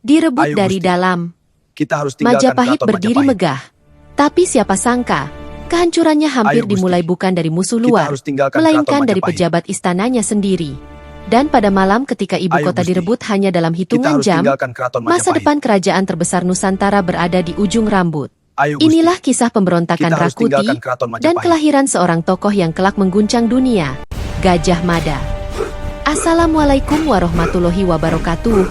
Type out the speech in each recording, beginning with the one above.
direbut Ayo, dari Gusti. dalam. Kita harus tinggalkan Majapahit keraton berdiri Majapahit. megah. Tapi siapa sangka, kehancurannya hampir Ayo, Gusti. dimulai bukan dari musuh Kita luar, harus tinggalkan melainkan keraton dari Majapahit. pejabat istananya sendiri. Dan pada malam ketika ibu Ayo, kota Gusti. direbut hanya dalam Kita hitungan harus jam, tinggalkan keraton masa Majapahit. depan kerajaan terbesar Nusantara berada di ujung rambut. Ayo, Gusti. Inilah kisah pemberontakan Kita harus Rakuti tinggalkan keraton dan Majapahit. kelahiran seorang tokoh yang kelak mengguncang dunia, Gajah Mada. Assalamualaikum warahmatullahi wabarakatuh.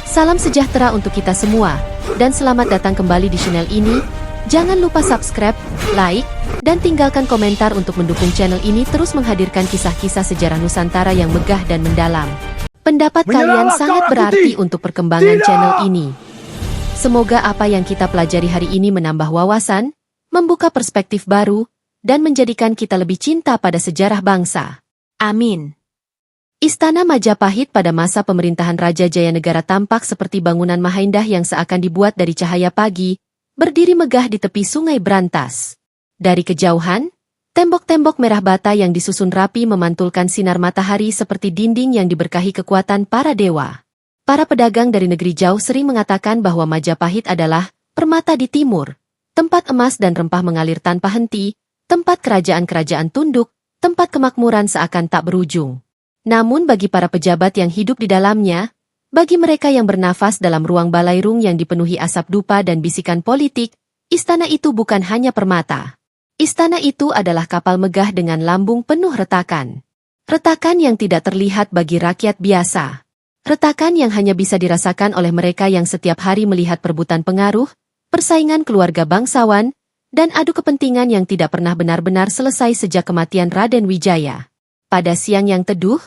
Salam sejahtera untuk kita semua, dan selamat datang kembali di channel ini. Jangan lupa subscribe, like, dan tinggalkan komentar untuk mendukung channel ini terus menghadirkan kisah-kisah sejarah Nusantara yang megah dan mendalam. Pendapat kalian Menyerahlah sangat kau, berarti Rakuti! untuk perkembangan Tidak! channel ini. Semoga apa yang kita pelajari hari ini menambah wawasan, membuka perspektif baru, dan menjadikan kita lebih cinta pada sejarah bangsa. Amin. Istana Majapahit pada masa pemerintahan Raja Jayanegara tampak seperti bangunan Mahaindah yang seakan dibuat dari cahaya pagi, berdiri megah di tepi sungai Brantas. Dari kejauhan, tembok-tembok merah bata yang disusun rapi memantulkan sinar matahari seperti dinding yang diberkahi kekuatan para dewa. Para pedagang dari negeri jauh sering mengatakan bahwa Majapahit adalah permata di timur, tempat emas dan rempah mengalir tanpa henti, tempat kerajaan-kerajaan tunduk, tempat kemakmuran seakan tak berujung. Namun bagi para pejabat yang hidup di dalamnya, bagi mereka yang bernafas dalam ruang balairung yang dipenuhi asap dupa dan bisikan politik, istana itu bukan hanya permata. Istana itu adalah kapal megah dengan lambung penuh retakan. Retakan yang tidak terlihat bagi rakyat biasa. Retakan yang hanya bisa dirasakan oleh mereka yang setiap hari melihat perebutan pengaruh, persaingan keluarga bangsawan, dan adu kepentingan yang tidak pernah benar-benar selesai sejak kematian Raden Wijaya. Pada siang yang teduh,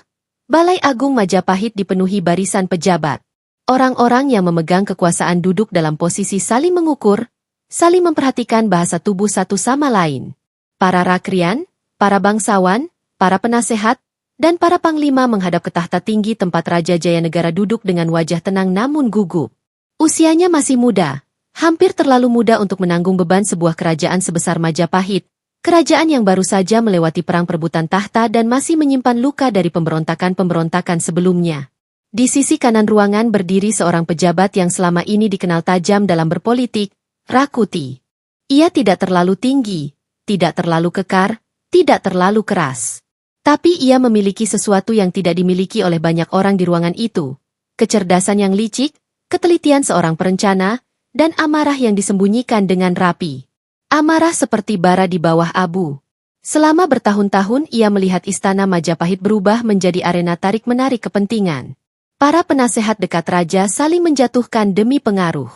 Balai Agung Majapahit dipenuhi barisan pejabat. Orang-orang yang memegang kekuasaan duduk dalam posisi saling mengukur, saling memperhatikan bahasa tubuh satu sama lain. Para rakrian, para bangsawan, para penasehat, dan para panglima menghadap ke tahta tinggi tempat Raja Jayanegara duduk dengan wajah tenang namun gugup. Usianya masih muda, hampir terlalu muda untuk menanggung beban sebuah kerajaan sebesar Majapahit. Kerajaan yang baru saja melewati perang perebutan tahta dan masih menyimpan luka dari pemberontakan-pemberontakan sebelumnya. Di sisi kanan ruangan berdiri seorang pejabat yang selama ini dikenal tajam dalam berpolitik, Rakuti. Ia tidak terlalu tinggi, tidak terlalu kekar, tidak terlalu keras. Tapi ia memiliki sesuatu yang tidak dimiliki oleh banyak orang di ruangan itu. Kecerdasan yang licik, ketelitian seorang perencana, dan amarah yang disembunyikan dengan rapi. Amarah seperti bara di bawah abu. Selama bertahun-tahun ia melihat istana Majapahit berubah menjadi arena tarik-menarik kepentingan. Para penasehat dekat raja saling menjatuhkan demi pengaruh.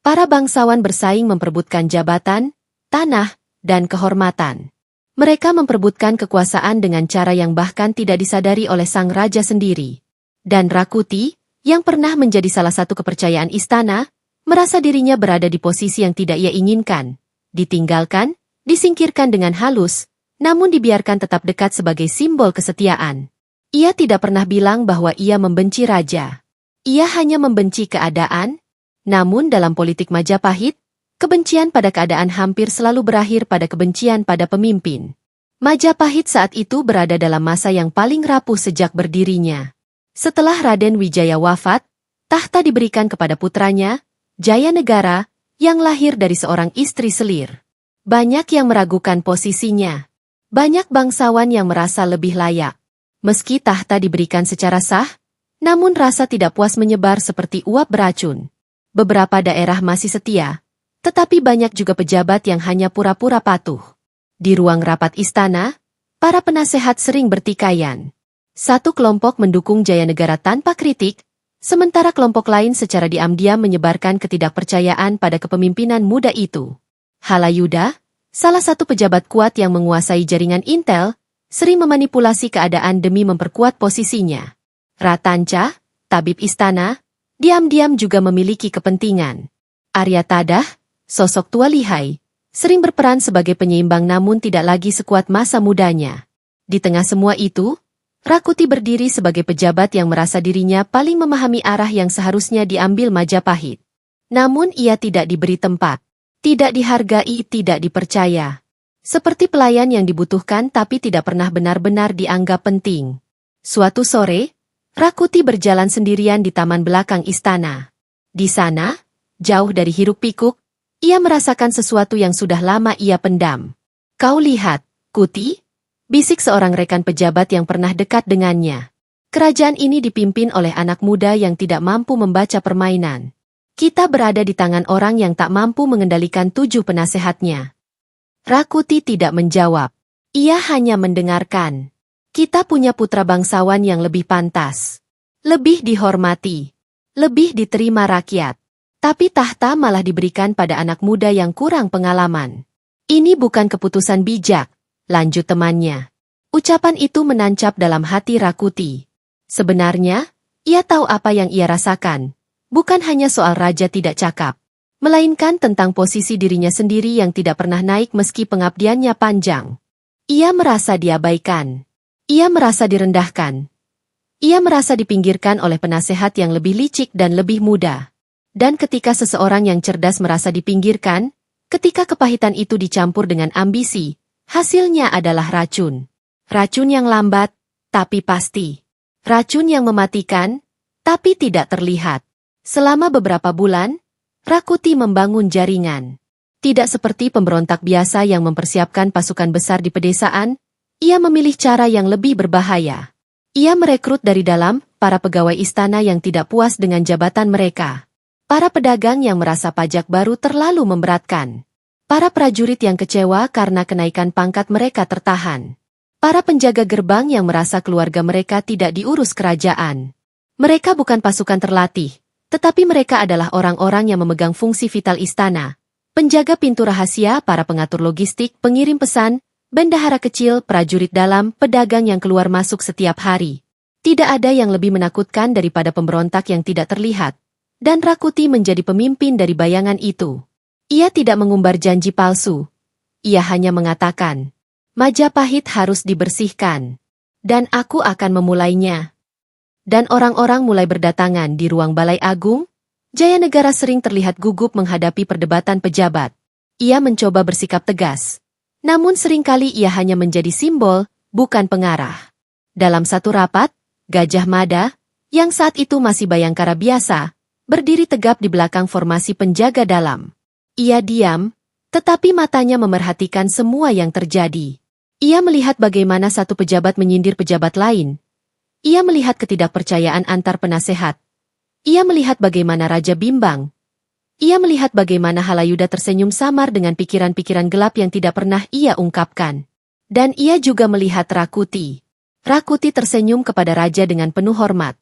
Para bangsawan bersaing memperebutkan jabatan, tanah, dan kehormatan. Mereka memperebutkan kekuasaan dengan cara yang bahkan tidak disadari oleh sang raja sendiri. Dan Rakuti, yang pernah menjadi salah satu kepercayaan istana, merasa dirinya berada di posisi yang tidak ia inginkan. Ditinggalkan, disingkirkan dengan halus, namun dibiarkan tetap dekat sebagai simbol kesetiaan. Ia tidak pernah bilang bahwa ia membenci raja. Ia hanya membenci keadaan, namun dalam politik Majapahit, kebencian pada keadaan hampir selalu berakhir pada kebencian pada pemimpin. Majapahit saat itu berada dalam masa yang paling rapuh sejak berdirinya. Setelah Raden Wijaya wafat, tahta diberikan kepada putranya, Jayanegara, yang lahir dari seorang istri selir. Banyak yang meragukan posisinya. Banyak bangsawan yang merasa lebih layak. Meski tahta diberikan secara sah, namun rasa tidak puas menyebar seperti uap beracun. Beberapa daerah masih setia, tetapi banyak juga pejabat yang hanya pura-pura patuh. Di ruang rapat istana, para penasehat sering bertikaian. Satu kelompok mendukung Jayanegara tanpa kritik, sementara kelompok lain secara diam-diam menyebarkan ketidakpercayaan pada kepemimpinan muda itu. Halayuda, salah satu pejabat kuat yang menguasai jaringan intel, sering memanipulasi keadaan demi memperkuat posisinya. Ratanca, tabib istana, diam-diam juga memiliki kepentingan. Arya Tadah, sosok tua lihai, sering berperan sebagai penyeimbang namun tidak lagi sekuat masa mudanya. Di tengah semua itu, Rakuti berdiri sebagai pejabat yang merasa dirinya paling memahami arah yang seharusnya diambil Majapahit. Namun ia tidak diberi tempat, tidak dihargai, tidak dipercaya. Seperti pelayan yang dibutuhkan tapi tidak pernah benar-benar dianggap penting. Suatu sore, Rakuti berjalan sendirian di taman belakang istana. Di sana, jauh dari hiruk-pikuk, ia merasakan sesuatu yang sudah lama ia pendam. Kau lihat, Kuti? Bisik seorang rekan pejabat yang pernah dekat dengannya. Kerajaan ini dipimpin oleh anak muda yang tidak mampu membaca permainan. Kita berada di tangan orang yang tak mampu mengendalikan 7 penasehatnya. Rakuti tidak menjawab. Ia hanya mendengarkan. Kita punya putra bangsawan yang lebih pantas. Lebih dihormati. Lebih diterima rakyat. Tapi tahta malah diberikan pada anak muda yang kurang pengalaman. Ini bukan keputusan bijak, lanjut temannya. Ucapan itu menancap dalam hati Rakuti. Sebenarnya, ia tahu apa yang ia rasakan. Bukan hanya soal raja tidak cakap, melainkan tentang posisi dirinya sendiri yang tidak pernah naik meski pengabdiannya panjang. Ia merasa diabaikan. Ia merasa direndahkan. Ia merasa dipinggirkan oleh penasehat yang lebih licik dan lebih muda. Dan ketika seseorang yang cerdas merasa dipinggirkan, ketika kepahitan itu dicampur dengan ambisi, hasilnya adalah racun. Racun yang lambat, tapi pasti. Racun yang mematikan, tapi tidak terlihat. Selama beberapa bulan, Rakuti membangun jaringan. Tidak seperti pemberontak biasa yang mempersiapkan pasukan besar di pedesaan, ia memilih cara yang lebih berbahaya. Ia merekrut dari dalam para pegawai istana yang tidak puas dengan jabatan mereka. Para pedagang yang merasa pajak baru terlalu memberatkan. Para prajurit yang kecewa karena kenaikan pangkat mereka tertahan. Para penjaga gerbang yang merasa keluarga mereka tidak diurus kerajaan. Mereka bukan pasukan terlatih, tetapi mereka adalah orang-orang yang memegang fungsi vital istana. Penjaga pintu rahasia, para pengatur logistik, pengirim pesan, bendahara kecil, prajurit dalam, pedagang yang keluar masuk setiap hari. Tidak ada yang lebih menakutkan daripada pemberontak yang tidak terlihat. Dan Rakuti menjadi pemimpin dari bayangan itu. Ia tidak mengumbar janji palsu. Ia hanya mengatakan, Majapahit harus dibersihkan. Dan aku akan memulainya. Dan orang-orang mulai berdatangan di ruang Balai Agung. Jayanegara sering terlihat gugup menghadapi perdebatan pejabat. Ia mencoba bersikap tegas. Namun seringkali ia hanya menjadi simbol, bukan pengarah. Dalam satu rapat, Gajah Mada, yang saat itu masih Bayangkara biasa, berdiri tegap di belakang formasi penjaga dalam. Ia diam, tetapi matanya memerhatikan semua yang terjadi. Ia melihat bagaimana satu pejabat menyindir pejabat lain. Ia melihat ketidakpercayaan antar penasehat. Ia melihat bagaimana Raja bimbang. Ia melihat bagaimana Halayuda tersenyum samar dengan pikiran-pikiran gelap yang tidak pernah ia ungkapkan. Dan ia juga melihat Rakuti. Rakuti tersenyum kepada Raja dengan penuh hormat.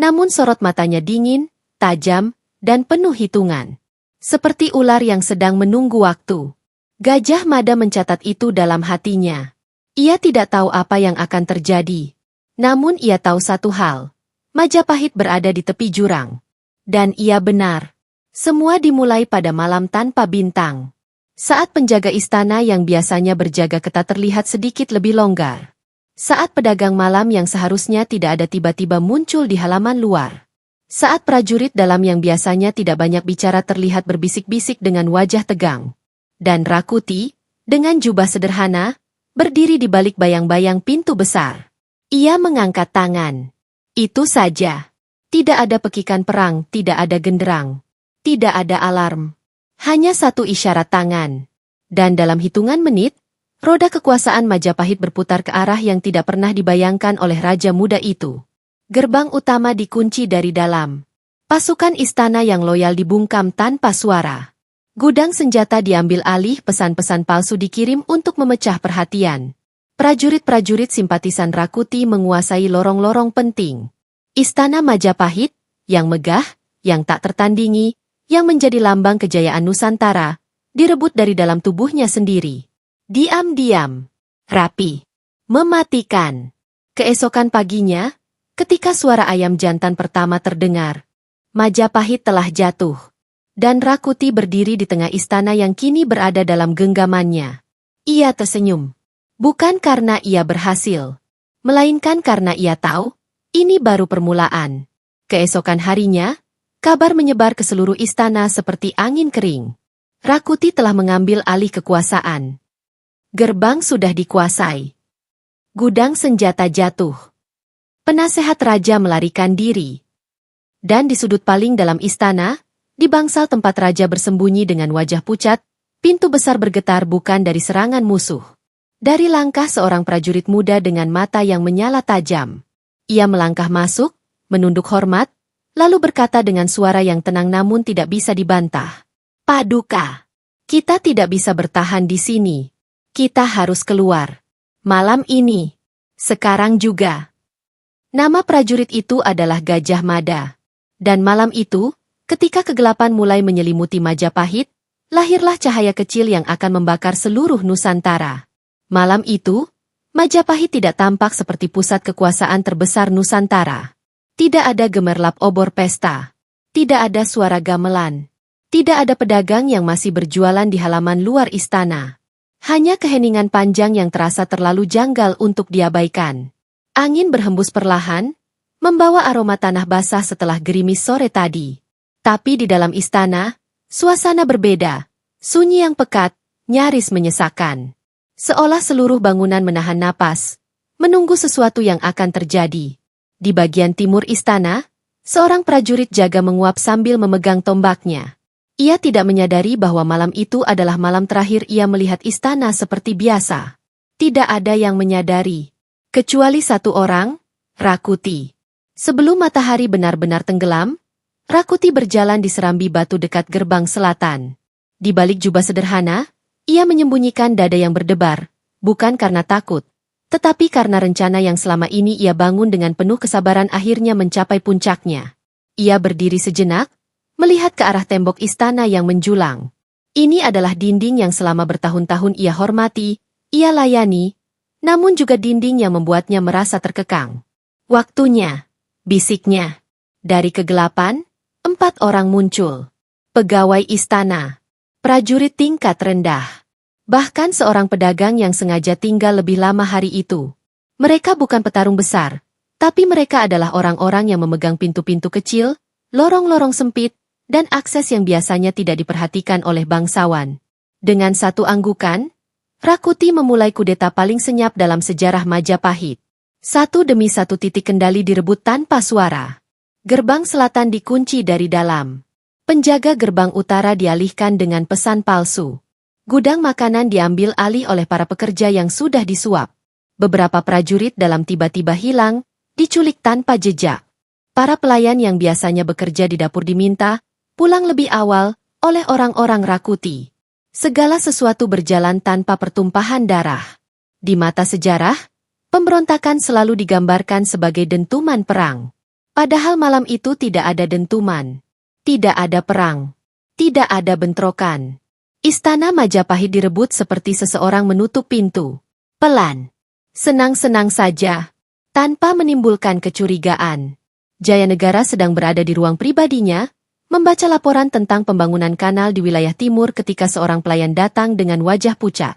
Namun sorot matanya dingin, tajam, dan penuh hitungan. Seperti ular yang sedang menunggu waktu. Gajah Mada mencatat itu dalam hatinya. Ia tidak tahu apa yang akan terjadi. Namun ia tahu satu hal. Majapahit berada di tepi jurang. Dan ia benar. Semua dimulai pada malam tanpa bintang. Saat penjaga istana yang biasanya berjaga ketat terlihat sedikit lebih longgar. Saat pedagang malam yang seharusnya tidak ada tiba-tiba muncul di halaman luar. Saat prajurit dalam yang biasanya tidak banyak bicara terlihat berbisik-bisik dengan wajah tegang. Dan Rakuti, dengan jubah sederhana, berdiri di balik bayang-bayang pintu besar. Ia mengangkat tangan. Itu saja. Tidak ada pekikan perang, tidak ada genderang. Tidak ada alarm. Hanya satu isyarat tangan. Dan dalam hitungan menit, roda kekuasaan Majapahit berputar ke arah yang tidak pernah dibayangkan oleh Raja Muda itu. Gerbang utama dikunci dari dalam. Pasukan istana yang loyal dibungkam tanpa suara. Gudang senjata diambil alih, pesan-pesan palsu dikirim untuk memecah perhatian. Prajurit-prajurit simpatisan Rakuti menguasai lorong-lorong penting. Istana Majapahit, yang megah, yang tak tertandingi, yang menjadi lambang kejayaan Nusantara, direbut dari dalam tubuhnya sendiri. Diam-diam, rapi, mematikan. Keesokan paginya, ketika suara ayam jantan pertama terdengar, Majapahit telah jatuh. Dan Rakuti berdiri di tengah istana yang kini berada dalam genggamannya. Ia tersenyum. Bukan karena ia berhasil, melainkan karena ia tahu, ini baru permulaan. Keesokan harinya, kabar menyebar ke seluruh istana seperti angin kering. Rakuti telah mengambil alih kekuasaan. Gerbang sudah dikuasai. Gudang senjata jatuh. Penasehat raja melarikan diri. Dan di sudut paling dalam istana, Di bangsal tempat raja bersembunyi dengan wajah pucat, pintu besar bergetar bukan dari serangan musuh. Dari langkah seorang prajurit muda dengan mata yang menyala tajam. Ia melangkah masuk, menunduk hormat, lalu berkata dengan suara yang tenang namun tidak bisa dibantah. Paduka, kita tidak bisa bertahan di sini. Kita harus keluar. Malam ini. Sekarang juga. Nama prajurit itu adalah Gajah Mada. Dan malam itu, ketika kegelapan mulai menyelimuti Majapahit, lahirlah cahaya kecil yang akan membakar seluruh Nusantara. Malam itu, Majapahit tidak tampak seperti pusat kekuasaan terbesar Nusantara. Tidak ada gemerlap obor pesta. Tidak ada suara gamelan. Tidak ada pedagang yang masih berjualan di halaman luar istana. Hanya keheningan panjang yang terasa terlalu janggal untuk diabaikan. Angin berhembus perlahan, membawa aroma tanah basah setelah gerimis sore tadi. Tapi di dalam istana, suasana berbeda, sunyi yang pekat, nyaris menyesakan. Seolah seluruh bangunan menahan napas, menunggu sesuatu yang akan terjadi. Di bagian timur istana, seorang prajurit jaga menguap sambil memegang tombaknya. Ia tidak menyadari bahwa malam itu adalah malam terakhir ia melihat istana seperti biasa. Tidak ada yang menyadari, kecuali satu orang, Rakuti. Sebelum matahari benar-benar tenggelam, Rakuti berjalan di serambi batu dekat gerbang selatan. Di balik jubah sederhana, ia menyembunyikan dada yang berdebar, bukan karena takut, tetapi karena rencana yang selama ini ia bangun dengan penuh kesabaran akhirnya mencapai puncaknya. Ia berdiri sejenak, melihat ke arah tembok istana yang menjulang. Ini adalah dinding yang selama bertahun-tahun ia hormati, ia layani, namun juga dinding yang membuatnya merasa terkekang. Waktunya, bisiknya. Dari kegelapan, 4 orang muncul. Pegawai istana, prajurit tingkat rendah, bahkan seorang pedagang yang sengaja tinggal lebih lama hari itu. Mereka bukan petarung besar, tapi mereka adalah orang-orang yang memegang pintu-pintu kecil, lorong-lorong sempit, dan akses yang biasanya tidak diperhatikan oleh bangsawan. Dengan satu anggukan, Rakuti memulai kudeta paling senyap dalam sejarah Majapahit. Satu demi satu titik kendali direbut tanpa suara. Gerbang selatan dikunci dari dalam. Penjaga gerbang utara dialihkan dengan pesan palsu. Gudang makanan diambil alih oleh para pekerja yang sudah disuap. Beberapa prajurit dalam tiba-tiba hilang, diculik tanpa jejak. Para pelayan yang biasanya bekerja di dapur diminta pulang lebih awal oleh orang-orang Rakuti. Segala sesuatu berjalan tanpa pertumpahan darah. Di mata sejarah, pemberontakan selalu digambarkan sebagai dentuman perang. Padahal malam itu tidak ada dentuman. Tidak ada perang. Tidak ada bentrokan. Istana Majapahit direbut seperti seseorang menutup pintu. Pelan. Senang-senang saja. Tanpa menimbulkan kecurigaan. Jayanegara sedang berada di ruang pribadinya, membaca laporan tentang pembangunan kanal di wilayah timur ketika seorang pelayan datang dengan wajah pucat.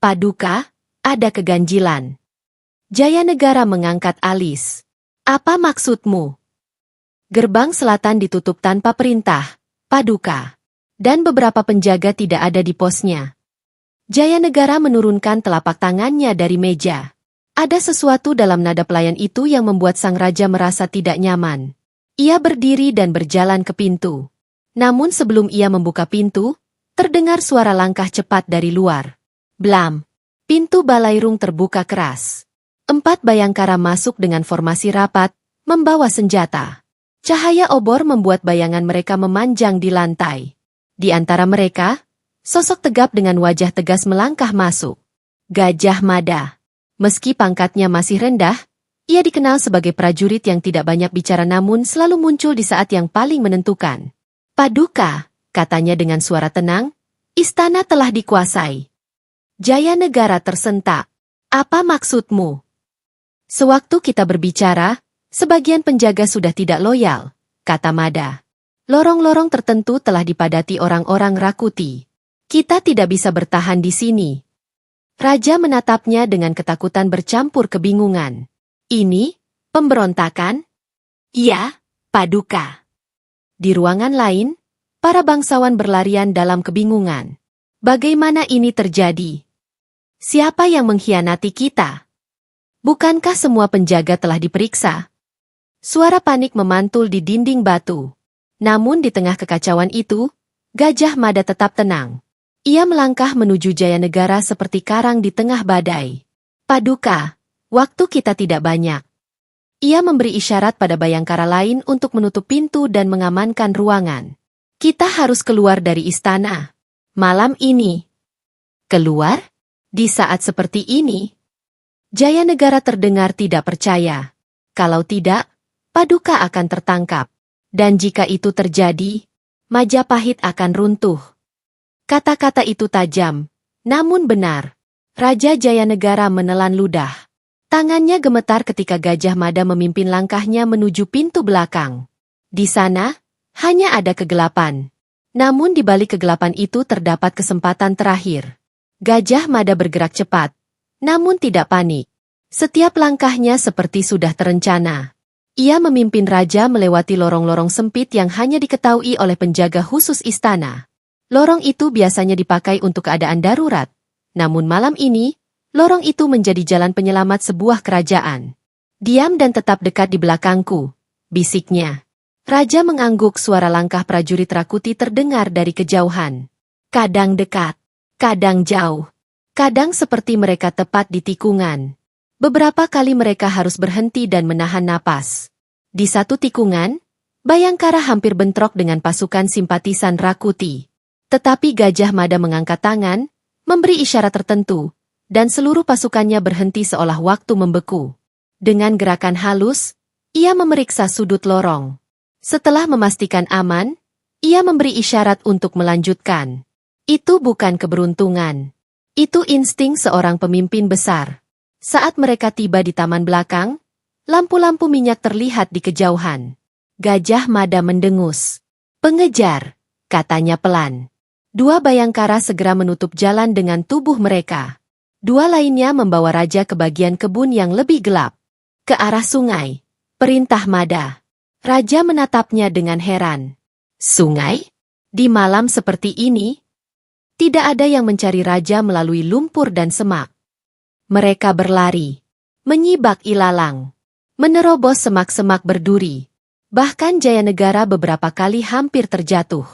Paduka, ada keganjilan. Jayanegara mengangkat alis. Apa maksudmu? Gerbang selatan ditutup tanpa perintah, Paduka. Dan beberapa penjaga tidak ada di posnya. Jayanegara menurunkan telapak tangannya dari meja. Ada sesuatu dalam nada pelayan itu yang membuat sang raja merasa tidak nyaman. Ia berdiri dan berjalan ke pintu. Namun sebelum ia membuka pintu, terdengar suara langkah cepat dari luar. Blam! Pintu balairung terbuka keras. 4 bayangkara masuk dengan formasi rapat, membawa senjata. Cahaya obor membuat bayangan mereka memanjang di lantai. Di antara mereka, sosok tegap dengan wajah tegas melangkah masuk. Gajah Mada. Meski pangkatnya masih rendah, ia dikenal sebagai prajurit yang tidak banyak bicara namun selalu muncul di saat yang paling menentukan. Paduka, katanya dengan suara tenang, istana telah dikuasai. Jayanegara tersentak. Apa maksudmu? Sewaktu kita berbicara, sebagian penjaga sudah tidak loyal, kata Mada. Lorong-lorong tertentu telah dipadati orang-orang Rakuti. Kita tidak bisa bertahan di sini. Raja menatapnya dengan ketakutan bercampur kebingungan. Ini, pemberontakan? Iya, Paduka. Di ruangan lain, para bangsawan berlarian dalam kebingungan. Bagaimana ini terjadi? Siapa yang mengkhianati kita? Bukankah semua penjaga telah diperiksa? Suara panik memantul di dinding batu. Namun di tengah kekacauan itu, Gajah Mada tetap tenang. Ia melangkah menuju Jayanegara seperti karang di tengah badai. Paduka, waktu kita tidak banyak. Ia memberi isyarat pada Bayangkara lain untuk menutup pintu dan mengamankan ruangan. Kita harus keluar dari istana. Malam ini. Keluar? Di saat seperti ini? Jayanegara terdengar tidak percaya. Kalau tidak, Paduka akan tertangkap. Dan jika itu terjadi, Majapahit akan runtuh. Kata-kata itu tajam, namun benar. Raja Jayanegara menelan ludah. Tangannya gemetar ketika Gajah Mada memimpin langkahnya menuju pintu belakang. Di sana, hanya ada kegelapan. Namun di balik kegelapan itu terdapat kesempatan terakhir. Gajah Mada bergerak cepat, namun tidak panik. Setiap langkahnya seperti sudah terencana. Ia memimpin raja melewati lorong-lorong sempit yang hanya diketahui oleh penjaga khusus istana. Lorong itu biasanya dipakai untuk keadaan darurat. Namun malam ini, lorong itu menjadi jalan penyelamat sebuah kerajaan. Diam dan tetap dekat di belakangku, bisiknya. Raja mengangguk, suara langkah prajurit Rakuti terdengar dari kejauhan. Kadang dekat, kadang jauh. Kadang seperti mereka tepat di tikungan. Beberapa kali mereka harus berhenti dan menahan napas. Di satu tikungan, Bayangkara hampir bentrok dengan pasukan simpatisan Rakuti. Tetapi Gajah Mada mengangkat tangan, memberi isyarat tertentu, dan seluruh pasukannya berhenti seolah waktu membeku. Dengan gerakan halus, ia memeriksa sudut lorong. Setelah memastikan aman, ia memberi isyarat untuk melanjutkan. Itu bukan keberuntungan. Itu insting seorang pemimpin besar. Saat mereka tiba di taman belakang, lampu-lampu minyak terlihat di kejauhan. Gajah Mada mendengus. "Pengejar," katanya pelan. Dua Bayangkara segera menutup jalan dengan tubuh mereka. Dua lainnya membawa raja ke bagian kebun yang lebih gelap. Ke arah sungai. Perintah Mada. Raja menatapnya dengan heran. Sungai? Di malam seperti ini? Tidak ada yang mencari raja melalui lumpur dan semak. Mereka berlari. Menyibak ilalang. Menerobos semak-semak berduri. Bahkan Jayanegara beberapa kali hampir terjatuh.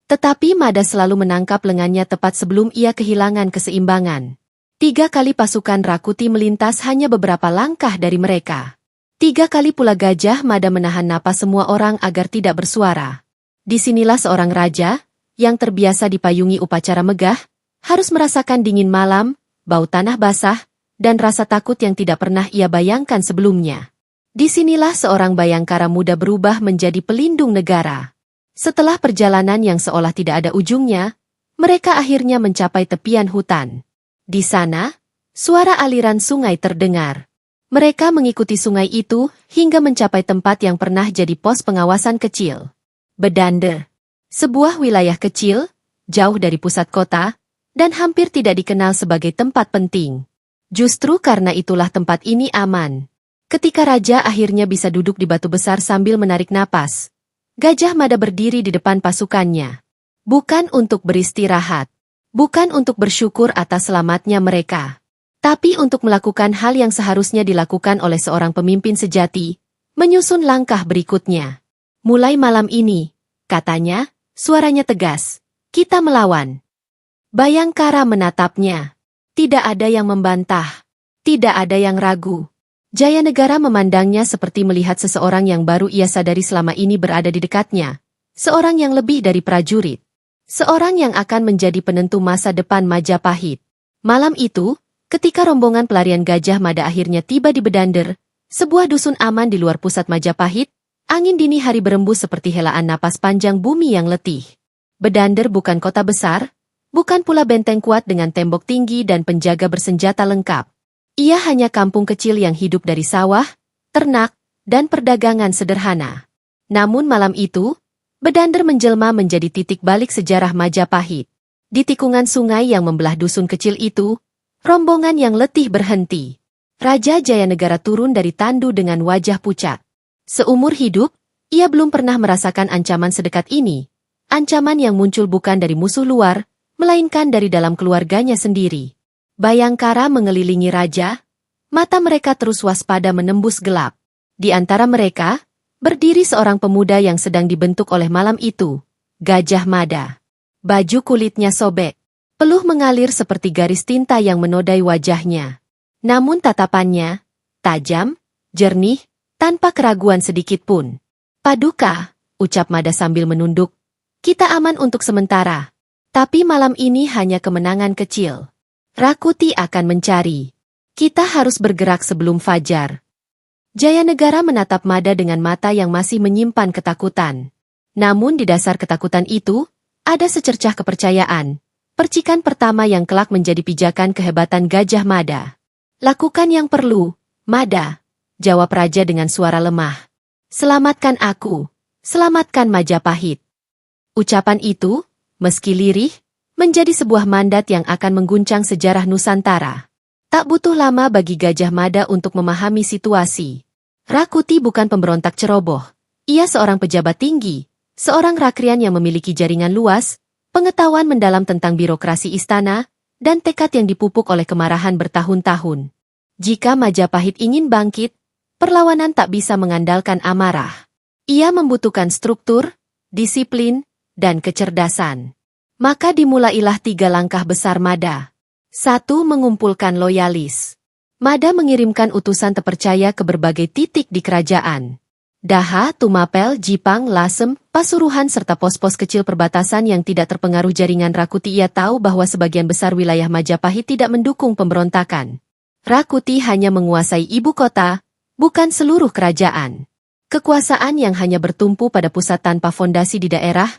Tetapi Mada selalu menangkap lengannya tepat sebelum ia kehilangan keseimbangan. 3 kali pasukan Rakuti melintas hanya beberapa langkah dari mereka. 3 kali pula Gajah Mada menahan napas semua orang agar tidak bersuara. Disinilah seorang raja, yang terbiasa dipayungi upacara megah, harus merasakan dingin malam, bau tanah basah, dan rasa takut yang tidak pernah ia bayangkan sebelumnya. Disinilah seorang Bayangkara muda berubah menjadi pelindung negara. Setelah perjalanan yang seolah tidak ada ujungnya, mereka akhirnya mencapai tepian hutan. Di sana, suara aliran sungai terdengar. Mereka mengikuti sungai itu hingga mencapai tempat yang pernah jadi pos pengawasan kecil. Bedande. Sebuah wilayah kecil, jauh dari pusat kota, dan hampir tidak dikenal sebagai tempat penting. Justru karena itulah tempat ini aman. Ketika raja akhirnya bisa duduk di batu besar sambil menarik napas, Gajah Mada berdiri di depan pasukannya. Bukan untuk beristirahat. Bukan untuk bersyukur atas selamatnya mereka. Tapi untuk melakukan hal yang seharusnya dilakukan oleh seorang pemimpin sejati, menyusun langkah berikutnya. Mulai malam ini, katanya, suaranya tegas, kita melawan. Bayangkara menatapnya. Tidak ada yang membantah. Tidak ada yang ragu. Jayanegara memandangnya seperti melihat seseorang yang baru ia sadari selama ini berada di dekatnya. Seorang yang lebih dari prajurit. Seorang yang akan menjadi penentu masa depan Majapahit. Malam itu, ketika rombongan pelarian Gajah Mada akhirnya tiba di Bedander, sebuah dusun aman di luar pusat Majapahit, angin dini hari berembus seperti helaan napas panjang bumi yang letih. Bedander bukan kota besar, bukan pula benteng kuat dengan tembok tinggi dan penjaga bersenjata lengkap. Ia hanya kampung kecil yang hidup dari sawah, ternak, dan perdagangan sederhana. Namun malam itu, Bedander menjelma menjadi titik balik sejarah Majapahit. Di tikungan sungai yang membelah dusun kecil itu, rombongan yang letih berhenti. Raja Jayanegara turun dari tandu dengan wajah pucat. Seumur hidup, ia belum pernah merasakan ancaman sedekat ini. Ancaman yang muncul bukan dari musuh luar, melainkan dari dalam keluarganya sendiri. Bayangkara mengelilingi raja, mata mereka terus waspada menembus gelap. Di antara mereka, Berdiri seorang pemuda yang sedang dibentuk oleh malam itu, Gajah Mada. Baju kulitnya sobek. Peluh mengalir seperti garis tinta yang menodai wajahnya. Namun tatapannya, tajam, jernih, tanpa keraguan sedikit pun. Paduka, ucap Mada sambil menunduk. Kita aman untuk sementara. Tapi malam ini hanya kemenangan kecil. Rakuti akan mencari. Kita harus bergerak sebelum fajar. Jayanegara menatap Mada dengan mata yang masih menyimpan ketakutan. Namun di dasar ketakutan itu, ada secercah kepercayaan. Percikan pertama yang kelak menjadi pijakan kehebatan Gajah Mada. Lakukan yang perlu, Mada, jawab raja dengan suara lemah. Selamatkan aku, selamatkan Majapahit. Ucapan itu, meski lirih, menjadi sebuah mandat yang akan mengguncang sejarah Nusantara. Tak butuh lama bagi Gajah Mada untuk memahami situasi. Rakuti bukan pemberontak ceroboh. Ia seorang pejabat tinggi, seorang rakrian yang memiliki jaringan luas, pengetahuan mendalam tentang birokrasi istana, dan tekad yang dipupuk oleh kemarahan bertahun-tahun. Jika Majapahit ingin bangkit, perlawanan tak bisa mengandalkan amarah. Ia membutuhkan struktur, disiplin, dan kecerdasan. Maka dimulailah 3 langkah besar Mada. 1. Mengumpulkan loyalis. Mada mengirimkan utusan terpercaya ke berbagai titik di kerajaan. Daha, Tumapel, Jipang, Lasem, Pasuruan serta pos-pos kecil perbatasan yang tidak terpengaruh jaringan Rakuti. Ia tahu bahwa sebagian besar wilayah Majapahit tidak mendukung pemberontakan. Rakuti hanya menguasai ibu kota, bukan seluruh kerajaan. Kekuasaan yang hanya bertumpu pada pusat tanpa fondasi di daerah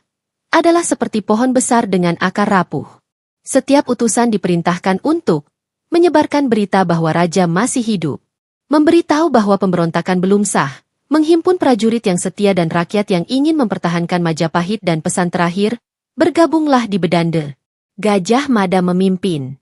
adalah seperti pohon besar dengan akar rapuh. Setiap utusan diperintahkan untuk menyebarkan berita bahwa raja masih hidup, memberitahu bahwa pemberontakan belum sah, menghimpun prajurit yang setia dan rakyat yang ingin mempertahankan Majapahit, dan pesan terakhir, bergabunglah di Bedande. Gajah Mada memimpin.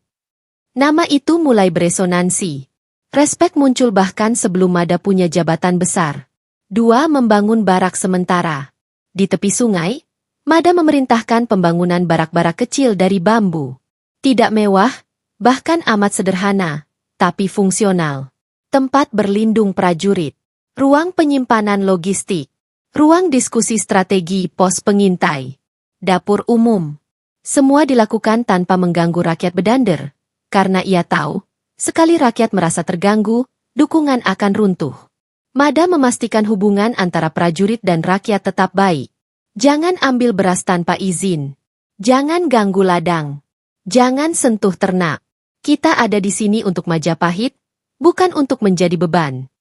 Nama itu mulai beresonansi. Respek muncul bahkan sebelum Mada punya jabatan besar. 2. Membangun barak sementara. Di tepi sungai, Mada memerintahkan pembangunan barak-barak kecil dari bambu. Tidak mewah, bahkan amat sederhana, tapi fungsional. Tempat berlindung prajurit, ruang penyimpanan logistik, ruang diskusi strategi pos pengintai, dapur umum. Semua dilakukan tanpa mengganggu rakyat Bedander, karena ia tahu, sekali rakyat merasa terganggu, dukungan akan runtuh. Mada memastikan hubungan antara prajurit dan rakyat tetap baik. Jangan ambil beras tanpa izin. Jangan ganggu ladang. Jangan sentuh ternak. Kita ada di sini untuk Majapahit, bukan untuk menjadi beban.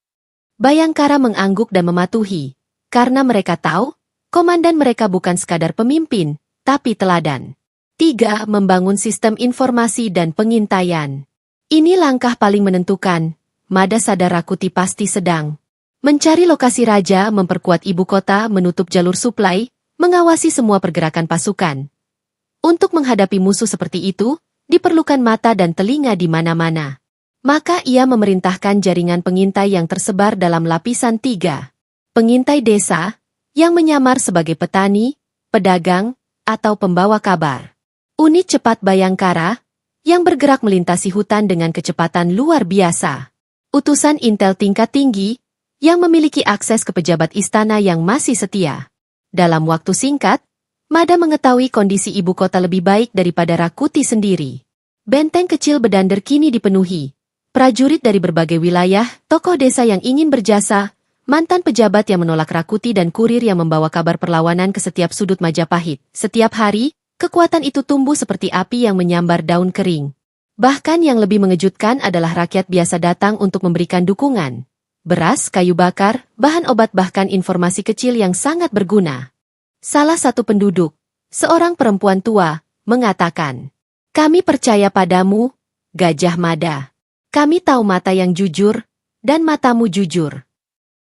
Bayangkara mengangguk dan mematuhi, karena mereka tahu, komandan mereka bukan sekadar pemimpin, tapi teladan. 3. Membangun sistem informasi dan pengintaian. Ini langkah paling menentukan. Mada sadar Rakuti pasti sedang mencari lokasi raja, memperkuat ibu kota, menutup jalur suplai, mengawasi semua pergerakan pasukan. Untuk menghadapi musuh seperti itu, diperlukan mata dan telinga di mana-mana. Maka ia memerintahkan jaringan pengintai yang tersebar dalam lapisan 3. Pengintai desa, yang menyamar sebagai petani, pedagang, atau pembawa kabar. Unit cepat Bayangkara, yang bergerak melintasi hutan dengan kecepatan luar biasa. Utusan intel tingkat tinggi, yang memiliki akses ke pejabat istana yang masih setia. Dalam waktu singkat, Mada mengetahui kondisi ibu kota lebih baik daripada Rakuti sendiri. Benteng kecil Bedander kini dipenuhi. Prajurit dari berbagai wilayah, tokoh desa yang ingin berjasa, mantan pejabat yang menolak Rakuti dan kurir yang membawa kabar perlawanan ke setiap sudut Majapahit. Setiap hari, kekuatan itu tumbuh seperti api yang menyambar daun kering. Bahkan yang lebih mengejutkan adalah rakyat biasa datang untuk memberikan dukungan. Beras, kayu bakar, bahan obat bahkan informasi kecil yang sangat berguna. Salah satu penduduk, seorang perempuan tua, mengatakan, "Kami percaya padamu, Gajah Mada. Kami tahu mata yang jujur, dan matamu jujur."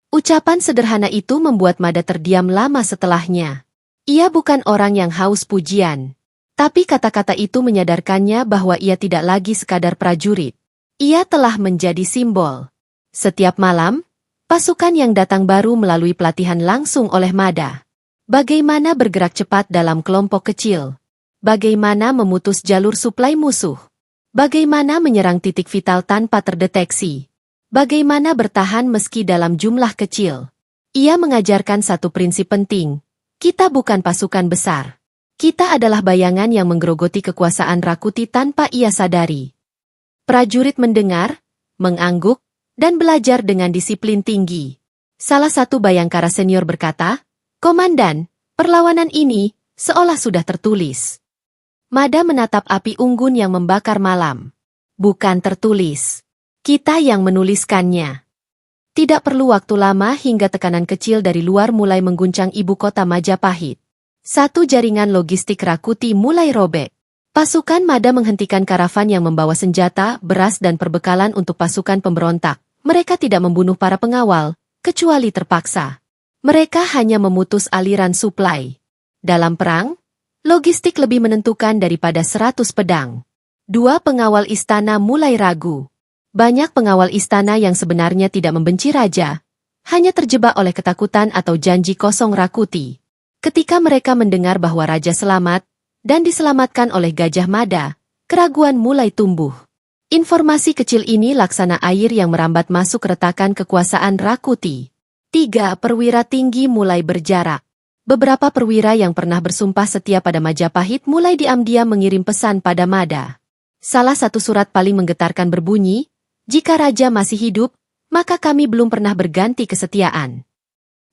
Ucapan sederhana itu membuat Mada terdiam lama setelahnya. Ia bukan orang yang haus pujian. Tapi kata-kata itu menyadarkannya bahwa ia tidak lagi sekadar prajurit. Ia telah menjadi simbol. Setiap malam, pasukan yang datang baru melalui pelatihan langsung oleh Mada. Bagaimana bergerak cepat dalam kelompok kecil. Bagaimana memutus jalur suplai musuh. Bagaimana menyerang titik vital tanpa terdeteksi. Bagaimana bertahan meski dalam jumlah kecil. Ia mengajarkan satu prinsip penting. Kita bukan pasukan besar. Kita adalah bayangan yang menggerogoti kekuasaan Rakuti tanpa ia sadari. Prajurit mendengar, mengangguk, dan belajar dengan disiplin tinggi. Salah satu bayangkara senior berkata, "Komandan, perlawanan ini seolah sudah tertulis." Mada menatap api unggun yang membakar malam. Bukan tertulis. Kita yang menuliskannya. Tidak perlu waktu lama hingga tekanan kecil dari luar mulai mengguncang ibu kota Majapahit. Satu jaringan logistik Rakuti mulai robek. Pasukan Mada menghentikan karavan yang membawa senjata, beras dan perbekalan untuk pasukan pemberontak. Mereka tidak membunuh para pengawal, kecuali terpaksa. Mereka hanya memutus aliran suplai. Dalam perang, logistik lebih menentukan daripada 100 pedang. Dua pengawal istana mulai ragu. Banyak pengawal istana yang sebenarnya tidak membenci raja, hanya terjebak oleh ketakutan atau janji kosong Rakuti. Ketika mereka mendengar bahwa raja selamat, dan diselamatkan oleh Gajah Mada, keraguan mulai tumbuh. Informasi kecil ini laksana air yang merambat masuk retakan kekuasaan Rakuti. 3 perwira tinggi mulai berjarak. Beberapa perwira yang pernah bersumpah setia pada Majapahit mulai diam-diam mengirim pesan pada Mada. Salah satu surat paling menggetarkan berbunyi, "Jika raja masih hidup, maka kami belum pernah berganti kesetiaan."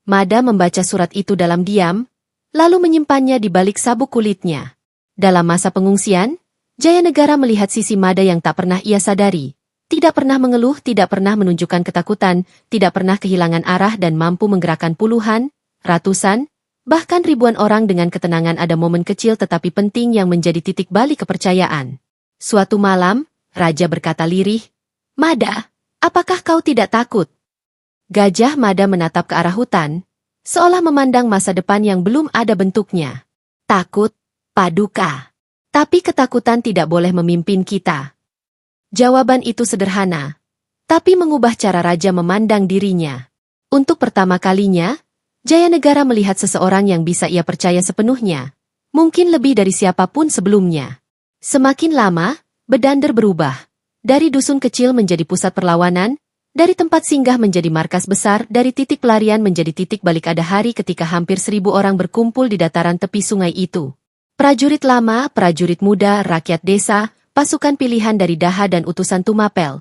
Mada membaca surat itu dalam diam, lalu menyimpannya di balik sabuk kulitnya. Dalam masa pengungsian, Jayanegara melihat sisi Mada yang tak pernah ia sadari. Tidak pernah mengeluh, tidak pernah menunjukkan ketakutan, tidak pernah kehilangan arah dan mampu menggerakkan puluhan, ratusan, bahkan ribuan orang dengan ketenangan. Ada momen kecil tetapi penting yang menjadi titik balik kepercayaan. Suatu malam, raja berkata lirih, "Mada, apakah kau tidak takut?" Gajah Mada menatap ke arah hutan, seolah memandang masa depan yang belum ada bentuknya. "Takut, Paduka. Tapi ketakutan tidak boleh memimpin kita." Jawaban itu sederhana, tapi mengubah cara raja memandang dirinya. Untuk pertama kalinya, Jayanegara melihat seseorang yang bisa ia percaya sepenuhnya, mungkin lebih dari siapapun sebelumnya. Semakin lama, Bedander berubah. Dari dusun kecil menjadi pusat perlawanan, dari tempat singgah menjadi markas besar, dari titik pelarian menjadi titik balik. Ada hari ketika hampir 1.000 orang berkumpul di dataran tepi sungai itu. Prajurit lama, prajurit muda, rakyat desa, pasukan pilihan dari Daha dan utusan Tumapel.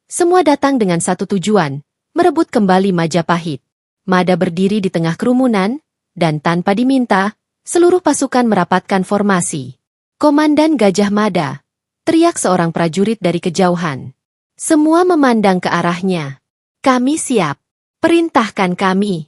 Semua datang dengan satu tujuan, merebut kembali Majapahit. Mada berdiri di tengah kerumunan, dan tanpa diminta, seluruh pasukan merapatkan formasi. "Komandan Gajah Mada," teriak seorang prajurit dari kejauhan. Semua memandang ke arahnya. "Kami siap. Perintahkan kami."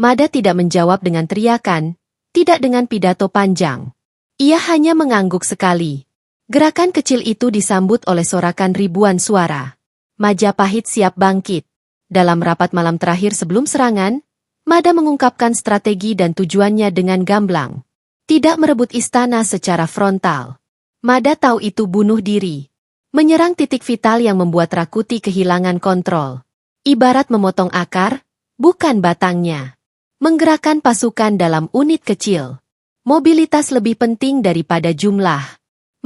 Mada tidak menjawab dengan teriakan, tidak dengan pidato panjang. Ia hanya mengangguk sekali. Gerakan kecil itu disambut oleh sorakan ribuan suara. Majapahit siap bangkit. Dalam rapat malam terakhir sebelum serangan, Mada mengungkapkan strategi dan tujuannya dengan gamblang. Tidak merebut istana secara frontal. Mada tahu itu bunuh diri. Menyerang titik vital yang membuat Rakuti kehilangan kontrol. Ibarat memotong akar, bukan batangnya. Menggerakkan pasukan dalam unit kecil. Mobilitas lebih penting daripada jumlah.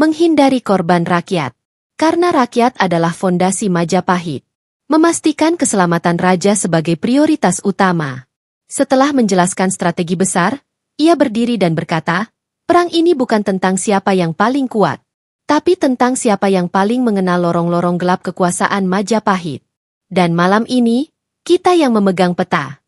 Menghindari korban rakyat. Karena rakyat adalah fondasi Majapahit. Memastikan keselamatan raja sebagai prioritas utama. Setelah menjelaskan strategi besar, ia berdiri dan berkata, "Perang ini bukan tentang siapa yang paling kuat, tapi tentang siapa yang paling mengenal lorong-lorong gelap kekuasaan Majapahit. Dan malam ini, kita yang memegang peta."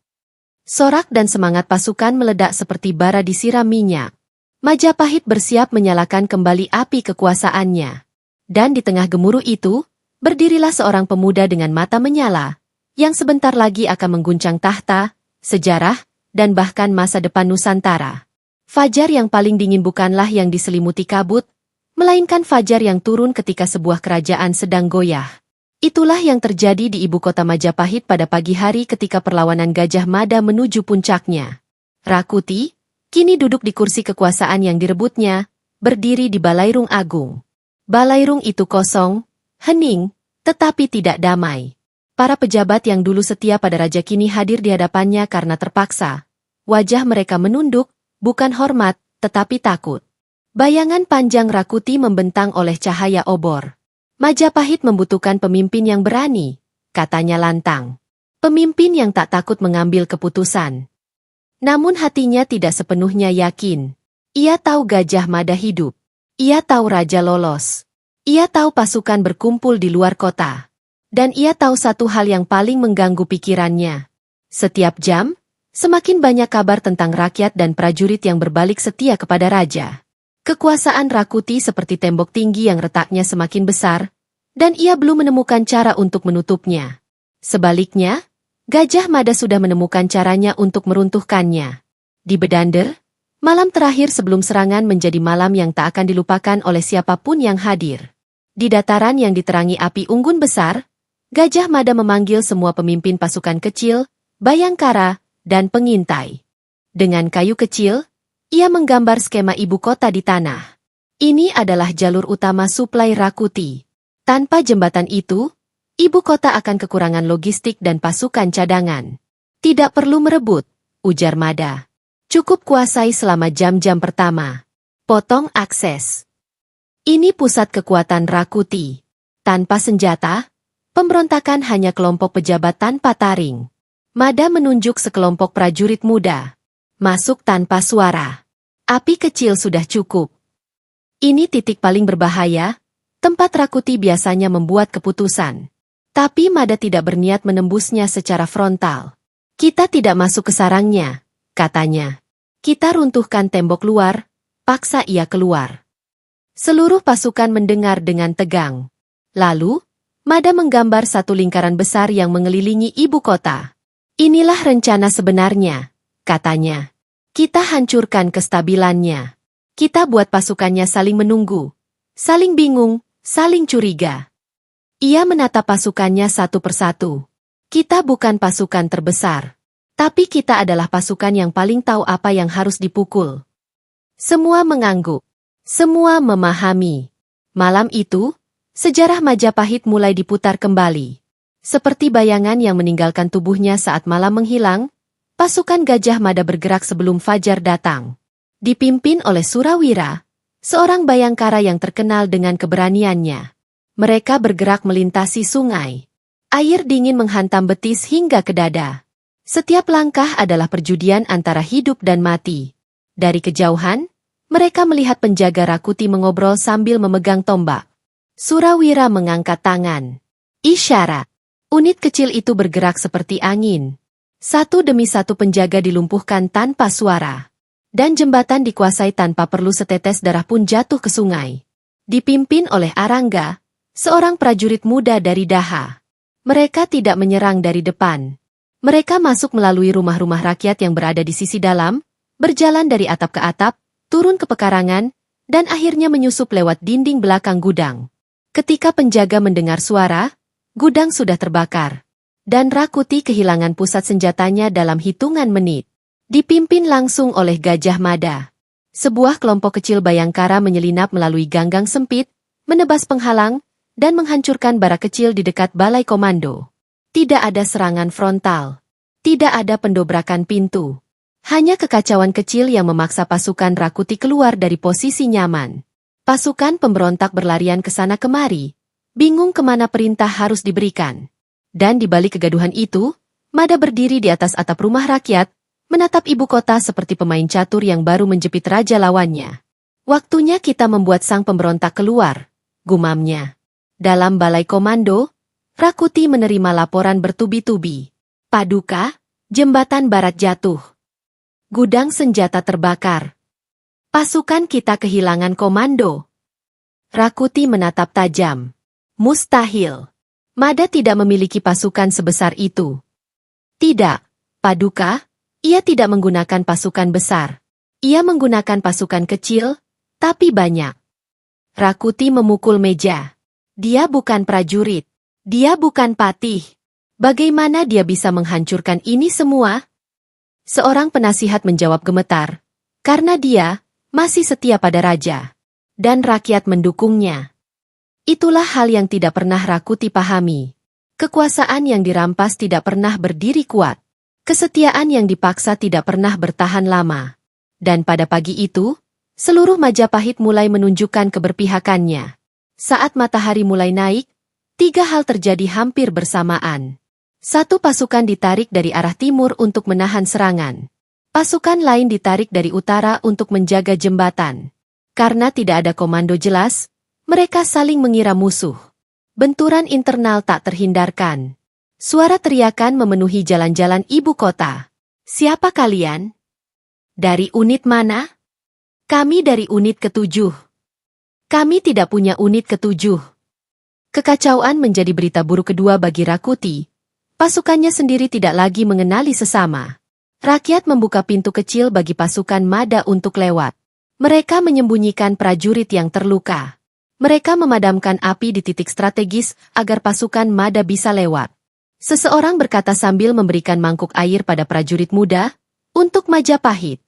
Sorak dan semangat pasukan meledak seperti bara disiram minyak. Majapahit bersiap menyalakan kembali api kekuasaannya. Dan di tengah gemuruh itu, berdirilah seorang pemuda dengan mata menyala, yang sebentar lagi akan mengguncang tahta, sejarah, dan bahkan masa depan Nusantara. Fajar yang paling dingin bukanlah yang diselimuti kabut, melainkan fajar yang turun ketika sebuah kerajaan sedang goyah. Itulah yang terjadi di ibu kota Majapahit pada pagi hari ketika perlawanan Gajah Mada menuju puncaknya. Rakuti, kini duduk di kursi kekuasaan yang direbutnya, berdiri di Balairung Agung. Balairung itu kosong, hening, tetapi tidak damai. Para pejabat yang dulu setia pada raja kini hadir di hadapannya karena terpaksa. Wajah mereka menunduk, bukan hormat, tetapi takut. Bayangan panjang Rakuti membentang oleh cahaya obor. "Majapahit membutuhkan pemimpin yang berani," katanya lantang. Pemimpin yang tak takut mengambil keputusan. Namun hatinya tidak sepenuhnya yakin. Ia tahu Gajah Mada hidup. Ia tahu raja lolos. Ia tahu pasukan berkumpul di luar kota. Dan ia tahu satu hal yang paling mengganggu pikirannya. Setiap jam, semakin banyak kabar tentang rakyat dan prajurit yang berbalik setia kepada raja. Kekuasaan Rakuti seperti tembok tinggi yang retaknya semakin besar, dan ia belum menemukan cara untuk menutupnya. Sebaliknya, Gajah Mada sudah menemukan caranya untuk meruntuhkannya. Di Bedander, malam terakhir sebelum serangan menjadi malam yang tak akan dilupakan oleh siapapun yang hadir. Di dataran yang diterangi api unggun besar, Gajah Mada memanggil semua pemimpin pasukan kecil, bayangkara, dan pengintai. Dengan kayu kecil, ia menggambar skema ibu kota di tanah. Ini adalah jalur utama suplai Rakuti. Tanpa jembatan itu, ibu kota akan kekurangan logistik dan pasukan cadangan. Tidak perlu merebut, ujar Mada. Cukup kuasai selama jam-jam pertama. Potong akses. Ini pusat kekuatan Rakuti. Tanpa senjata, pemberontakan hanya kelompok pejabat tanpa taring. Mada menunjuk sekelompok prajurit muda. Masuk tanpa suara. Api kecil sudah cukup. Ini titik paling berbahaya, tempat Rakuti biasanya membuat keputusan. Tapi Mada tidak berniat menembusnya secara frontal. Kita tidak masuk ke sarangnya, katanya. Kita runtuhkan tembok luar, paksa ia keluar. Seluruh pasukan mendengar dengan tegang. Lalu, Mada menggambar satu lingkaran besar yang mengelilingi ibu kota. Inilah rencana sebenarnya, katanya. Kita hancurkan kestabilannya. Kita buat pasukannya saling menunggu, saling bingung, saling curiga. Ia menatap pasukannya satu persatu. Kita bukan pasukan terbesar. Tapi kita adalah pasukan yang paling tahu apa yang harus dipukul. Semua mengangguk. Semua memahami. Malam itu, sejarah Majapahit mulai diputar kembali. Seperti bayangan yang meninggalkan tubuhnya saat malam menghilang, pasukan Gajah Mada bergerak sebelum fajar datang. Dipimpin oleh Surawira, seorang bayangkara yang terkenal dengan keberaniannya. Mereka bergerak melintasi sungai. Air dingin menghantam betis hingga ke dada. Setiap langkah adalah perjudian antara hidup dan mati. Dari kejauhan, mereka melihat penjaga Rakuti mengobrol sambil memegang tombak. Surawira mengangkat tangan. Isyarat. Unit kecil itu bergerak seperti angin. Satu demi satu penjaga dilumpuhkan tanpa suara. Dan jembatan dikuasai tanpa perlu setetes darah pun jatuh ke sungai. Dipimpin oleh Arangga, seorang prajurit muda dari Daha. Mereka tidak menyerang dari depan. Mereka masuk melalui rumah-rumah rakyat yang berada di sisi dalam, berjalan dari atap ke atap, turun ke pekarangan, dan akhirnya menyusup lewat dinding belakang gudang. Ketika penjaga mendengar suara, gudang sudah terbakar. Dan Rakuti kehilangan pusat senjatanya dalam hitungan menit. Dipimpin langsung oleh Gajah Mada. Sebuah kelompok kecil bayangkara menyelinap melalui ganggang sempit, menebas penghalang, dan menghancurkan barak kecil di dekat balai komando. Tidak ada serangan frontal. Tidak ada pendobrakan pintu. Hanya kekacauan kecil yang memaksa pasukan Rakuti keluar dari posisi nyaman. Pasukan pemberontak berlarian ke sana kemari, bingung kemana perintah harus diberikan. Dan di balik kegaduhan itu, Mada berdiri di atas atap rumah rakyat, menatap ibu kota seperti pemain catur yang baru menjepit raja lawannya. Waktunya kita membuat sang pemberontak keluar, gumamnya. Dalam balai komando, Rakuti menerima laporan bertubi-tubi. Paduka, jembatan barat jatuh. Gudang senjata terbakar. Pasukan kita kehilangan komando. Rakuti menatap tajam. Mustahil. Mada tidak memiliki pasukan sebesar itu. Tidak, Paduka, ia tidak menggunakan pasukan besar. Ia menggunakan pasukan kecil, tapi banyak. Rakuti memukul meja. Dia bukan prajurit. Dia bukan patih. Bagaimana dia bisa menghancurkan ini semua? Seorang penasihat menjawab gemetar. Karena dia masih setia pada raja. Dan rakyat mendukungnya. Itulah hal yang tidak pernah Rakuti pahami. Kekuasaan yang dirampas tidak pernah berdiri kuat. Kesetiaan yang dipaksa tidak pernah bertahan lama. Dan pada pagi itu, seluruh Majapahit mulai menunjukkan keberpihakannya. Saat matahari mulai naik, tiga hal terjadi hampir bersamaan. Satu pasukan ditarik dari arah timur untuk menahan serangan. Pasukan lain ditarik dari utara untuk menjaga jembatan. Karena tidak ada komando jelas, mereka saling mengira musuh. Benturan internal tak terhindarkan. Suara teriakan memenuhi jalan-jalan ibu kota. Siapa kalian? Dari unit mana? Kami dari unit ke-7. Kami tidak punya unit ke-7. Kekacauan menjadi berita buruk kedua bagi Rakuti. Pasukannya sendiri tidak lagi mengenali sesama. Rakyat membuka pintu kecil bagi pasukan Mada untuk lewat. Mereka menyembunyikan prajurit yang terluka. Mereka memadamkan api di titik strategis agar pasukan Mada bisa lewat. Seseorang berkata sambil memberikan mangkuk air pada prajurit muda, untuk Majapahit.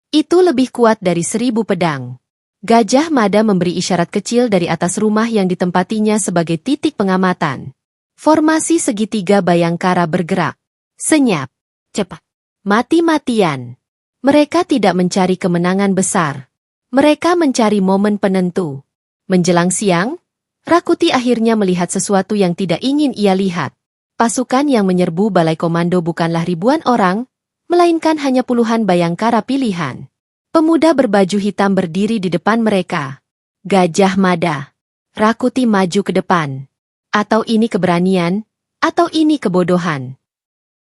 Itu lebih kuat dari 1000 pedang. Gajah Mada memberi isyarat kecil dari atas rumah yang ditempatinya sebagai titik pengamatan. Formasi segitiga Bayangkara bergerak. Senyap. Cepat. Mati-matian. Mereka tidak mencari kemenangan besar. Mereka mencari momen penentu. Menjelang siang, Rakuti akhirnya melihat sesuatu yang tidak ingin ia lihat. Pasukan yang menyerbu balai komando bukanlah ribuan orang, melainkan hanya puluhan Bayangkara pilihan. Pemuda berbaju hitam berdiri di depan mereka. Gajah Mada. Rakuti maju ke depan. Atau ini keberanian, atau ini kebodohan.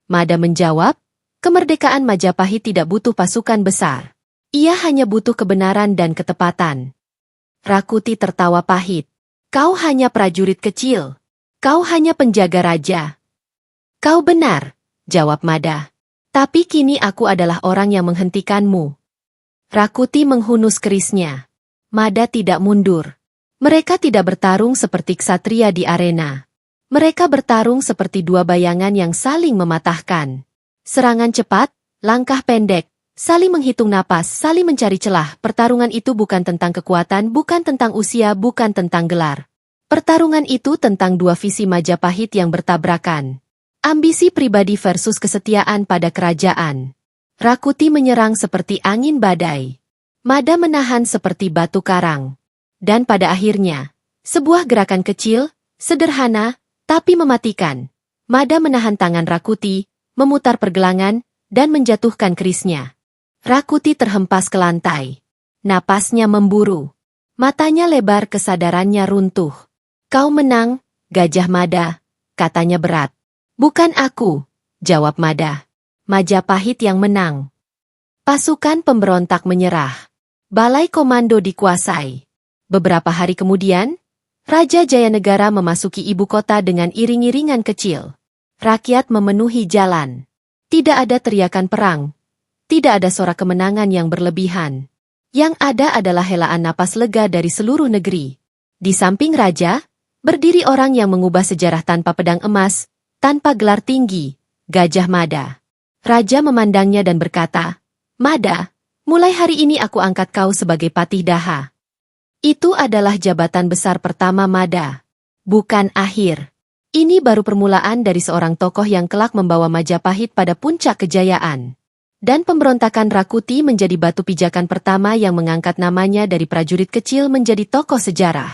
Mada menjawab, kemerdekaan Majapahit tidak butuh pasukan besar. Ia hanya butuh kebenaran dan ketepatan. Rakuti tertawa pahit. Kau hanya prajurit kecil. Kau hanya penjaga raja. Kau benar, jawab Mada. Tapi kini aku adalah orang yang menghentikanmu. Rakuti menghunus kerisnya. Mada tidak mundur. Mereka tidak bertarung seperti ksatria di arena. Mereka bertarung seperti dua bayangan yang saling mematahkan. Serangan cepat, langkah pendek, saling menghitung napas, saling mencari celah. Pertarungan itu bukan tentang kekuatan, bukan tentang usia, bukan tentang gelar. Pertarungan itu tentang dua visi Majapahit yang bertabrakan. Ambisi pribadi versus kesetiaan pada kerajaan. Rakuti menyerang seperti angin badai. Mada menahan seperti batu karang. Dan pada akhirnya, sebuah gerakan kecil, sederhana, tapi mematikan. Mada menahan tangan Rakuti, memutar pergelangan, dan menjatuhkan kerisnya. Rakuti terhempas ke lantai. Napasnya memburu. Matanya lebar, kesadarannya runtuh. Kau menang, Gajah Mada, katanya berat. Bukan aku, jawab Mada. Majapahit yang menang. Pasukan pemberontak menyerah. Balai komando dikuasai. Beberapa hari kemudian, Raja Jayanegara memasuki ibu kota dengan iring-iringan kecil. Rakyat memenuhi jalan. Tidak ada teriakan perang. Tidak ada sorak kemenangan yang berlebihan. Yang ada adalah helaan napas lega dari seluruh negeri. Di samping raja, berdiri orang yang mengubah sejarah tanpa pedang emas, tanpa gelar tinggi, Gajah Mada. Raja memandangnya dan berkata, Mada, mulai hari ini aku angkat kau sebagai Patih Daha. Itu adalah jabatan besar pertama Mada. Bukan akhir. Ini baru permulaan dari seorang tokoh yang kelak membawa Majapahit pada puncak kejayaan. Dan pemberontakan Rakuti menjadi batu pijakan pertama yang mengangkat namanya dari prajurit kecil menjadi tokoh sejarah.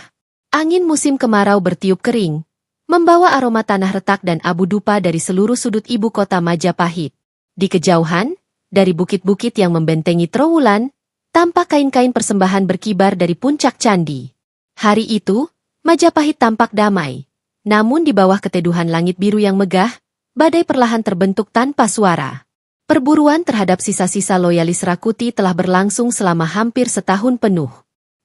Angin musim kemarau bertiup kering, membawa aroma tanah retak dan abu dupa dari seluruh sudut ibu kota Majapahit. Di kejauhan, dari bukit-bukit yang membentengi Trowulan, tampak kain-kain persembahan berkibar dari puncak candi. Hari itu, Majapahit tampak damai. Namun di bawah keteduhan langit biru yang megah, badai perlahan terbentuk tanpa suara. Perburuan terhadap sisa-sisa loyalis Rakuti telah berlangsung selama hampir setahun penuh.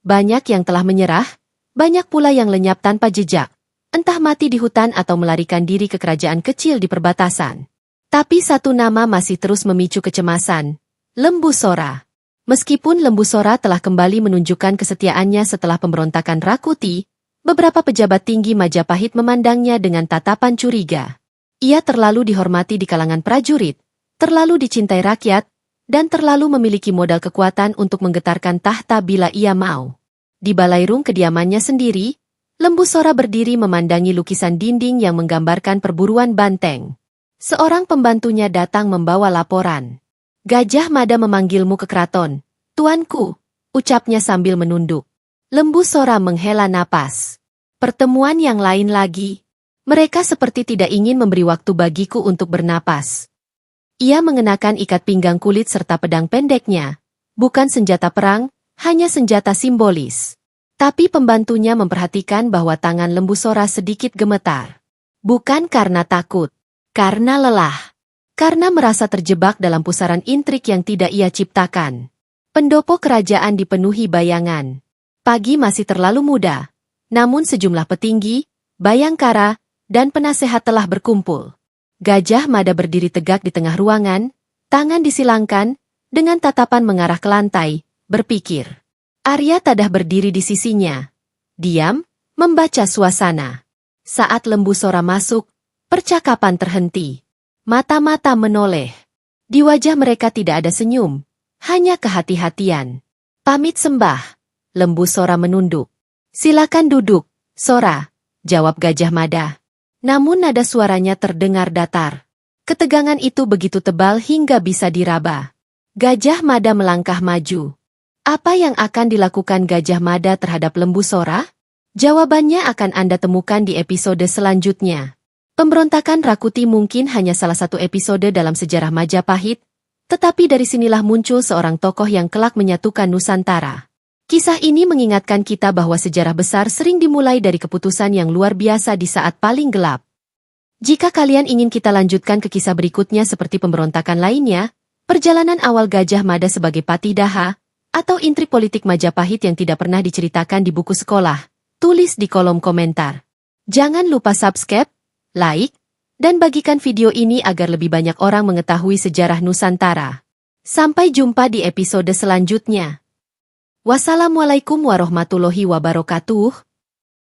Banyak yang telah menyerah, banyak pula yang lenyap tanpa jejak, entah mati di hutan atau melarikan diri ke kerajaan kecil di perbatasan. Tapi satu nama masih terus memicu kecemasan, Lembu Sora. Meskipun Lembu Sora telah kembali menunjukkan kesetiaannya setelah pemberontakan Rakuti, beberapa pejabat tinggi Majapahit memandangnya dengan tatapan curiga. Ia terlalu dihormati di kalangan prajurit, terlalu dicintai rakyat, dan terlalu memiliki modal kekuatan untuk menggetarkan tahta bila ia mau. Di balairung kediamannya sendiri, Lembu Sora berdiri memandangi lukisan dinding yang menggambarkan perburuan banteng. Seorang pembantunya datang membawa laporan. Gajah Mada memanggilmu ke keraton, tuanku, ucapnya sambil menunduk. Lembu Sora menghela napas. Pertemuan yang lain lagi. Mereka seperti tidak ingin memberi waktu bagiku untuk bernapas. Ia mengenakan ikat pinggang kulit serta pedang pendeknya. Bukan senjata perang, hanya senjata simbolis. Tapi pembantunya memperhatikan bahwa tangan lembu Sora sedikit gemetar. Bukan karena takut, karena lelah. Karena merasa terjebak dalam pusaran intrik yang tidak ia ciptakan. Pendopo kerajaan dipenuhi bayangan. Pagi masih terlalu muda, namun sejumlah petinggi, bayangkara, dan penasehat telah berkumpul. Gajah Mada berdiri tegak di tengah ruangan, tangan disilangkan, dengan tatapan mengarah ke lantai, berpikir. Arya Tadah berdiri di sisinya. Diam, membaca suasana. Saat lembu Sora masuk, percakapan terhenti. Mata-mata menoleh. Di wajah mereka tidak ada senyum, hanya kehati-hatian. Pamit sembah. Lembu Sora menunduk. Silakan duduk, Sora, jawab Gajah Mada. Namun nada suaranya terdengar datar. Ketegangan itu begitu tebal hingga bisa diraba. Gajah Mada melangkah maju. Apa yang akan dilakukan Gajah Mada terhadap lembu Sora? Jawabannya akan Anda temukan di episode selanjutnya. Pemberontakan Rakuti mungkin hanya salah satu episode dalam sejarah Majapahit, tetapi dari sinilah muncul seorang tokoh yang kelak menyatukan Nusantara. Kisah ini mengingatkan kita bahwa sejarah besar sering dimulai dari keputusan yang luar biasa di saat paling gelap. Jika kalian ingin kita lanjutkan ke kisah berikutnya seperti pemberontakan lainnya, perjalanan awal Gajah Mada sebagai Patih Daha, atau intrik politik Majapahit yang tidak pernah diceritakan di buku sekolah, tulis di kolom komentar. Jangan lupa subscribe, like, dan bagikan video ini agar lebih banyak orang mengetahui sejarah Nusantara. Sampai jumpa di episode selanjutnya. Wassalamualaikum warahmatullahi wabarakatuh.